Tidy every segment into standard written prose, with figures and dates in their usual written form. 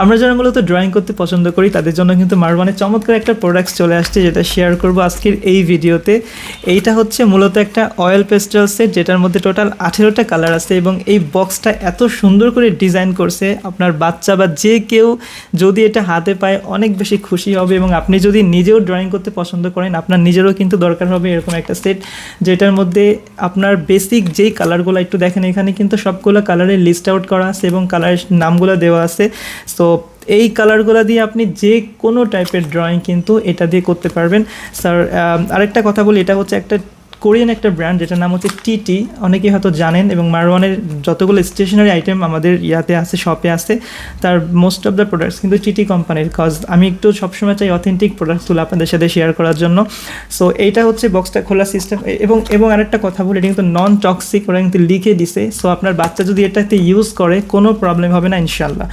আমরা যারা মূলত ড্রয়িং করতে পছন্দ করি তাদের জন্য কিন্তু মারওয়ানের চমৎকার একটা প্রোডাক্টস চলে আসছে, যেটা শেয়ার করব আজকের এই ভিডিওতে। এইটা হচ্ছে মূলত একটা অয়েল পেস্টেল সেট, যেটার মধ্যে টোটাল 18টা কালার আছে এবং এই বক্সটা এত সুন্দর করে ডিজাইন করছে, আপনার বাচ্চা বা যে কেউ যদি এটা হাতে পায় অনেক বেশি খুশি হবে। এবং আপনি যদি নিজেও ড্রয়িং করতে পছন্দ করেন, আপনার নিজেরও কিন্তু দরকার হবে এরকম একটা সেট, যেটার মধ্যে আপনার বেসিক যেই কালারগুলো একটু দেখেন, এখানে কিন্তু সবগুলো কালারের লিস্ট আউট করা আছে এবং কালারের নামগুলো দেওয়া আছে। সো এই কালারগুলো দিয়ে আপনি যে কোনো টাইপের ড্রয়িং কিন্তু এটা দিয়ে করতে পারবেন। স্যার আরেকটা কথা বলি, এটা হচ্ছে একটা কোরিয়ান একটা ব্র্যান্ড, যেটার নাম হচ্ছে টিটি, অনেকেই হয়তো জানেন। এবং মারওয়ানের যতগুলো স্টেশনারি আইটেম আমাদের ইয়াতে আছে, শপে আছে, তার মোস্ট অফ দ্য প্রোডাক্টস কিন্তু টিটি কোম্পানির। কজ আমি একটু সবসময় চাই অথেন্টিক প্রোডাক্টসগুলো আপনাদের সাথে শেয়ার করার জন্য। সো এইটা হচ্ছে বক্সটা খোলা সিস্টেম। এবং আরেকটা কথা বলি, এটা কিন্তু নন টক্সিক, ওরা কিন্তু লিখে দিছে। সো আপনার বাচ্চা যদি এটাতে ইউজ করে কোনো প্রবলেম হবে না ইনশাল্লাহ।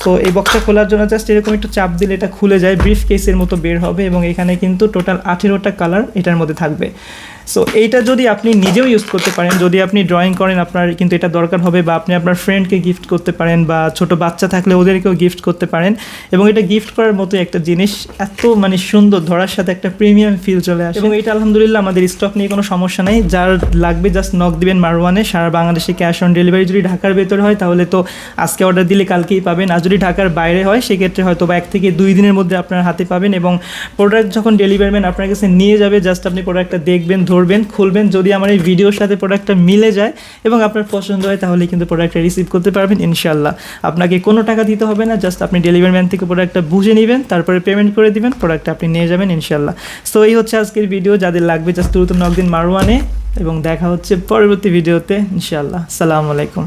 সো এই বক্সটা খোলার জন্য জাস্ট এরকম একটু চাপ দিলে এটা খুলে যায়, ব্রিফ কেসের মতো বের হবে এবং এখানে কিন্তু টোটাল 18টা কালার এটার মধ্যে থাকবে। সো এইটা যদি আপনি নিজেও ইউজ করতে পারেন, যদি আপনি ড্রয়িং করেন আপনার কিন্তু এটা দরকার হবে, বা আপনি আপনার ফ্রেন্ডকে গিফট করতে পারেন, বা ছোট বাচ্চা থাকলে ওদেরকেও গিফট করতে পারেন। এবং এটা গিফট করার মতো একটা জিনিস, এত সুন্দর, ধরার সাথে একটা প্রিমিয়াম ফিল চলে আসে। এবং এটা আলহামদুলিল্লাহ আমাদের স্টক নিয়ে কোনো সমস্যা নেই, যার লাগবে জাস্ট নক দিবেন মারওয়ানে। সারা বাংলাদেশে ক্যাশ অন ডেলিভারি। যদি ঢাকার ভেতরে হয় তাহলে তো আজকে অর্ডার দিলে কালকেই পাবেন, আর যদি ঢাকার বাইরে হয় সেক্ষেত্রে হয়তো বা 1 থেকে 2 দিনের মধ্যে আপনার হাতে পাবেন। এবং প্রোডাক্ট যখন ডেলিভারি ম্যান আপনার কাছে নিয়ে যাবে, জাস্ট আপনি প্রোডাক্টটা দেখবেন, ধরবেন, খুলবেন। যদি আমার এই ভিডিওর সাথে প্রোডাক্টটা মিলে যায় এবং আপনার পছন্দ হয়, তাহলে কিন্তু প্রোডাক্টটা রিসিভ করতে পারবেন ইনশাল্লাহ। আপনাকে কোনো টাকা দিতে হবে না, জাস্ট আপনি ডেলিভারি ম্যান থেকে প্রোডাক্টটা বুঝে নেবেন, তারপরে পেমেন্ট করে দিবেন, প্রোডাক্টটা আপনি নিয়ে যাবেন ইনশাল্লাহ। সো এই হচ্ছে আজকের ভিডিও। যাদের লাগবে জাস্ট দ্রুত নক দিন মারওয়ানে, এবং দেখা হচ্ছে পরবর্তী ভিডিওতে ইনশাল্লাহ। আসসালামু আলাইকুম।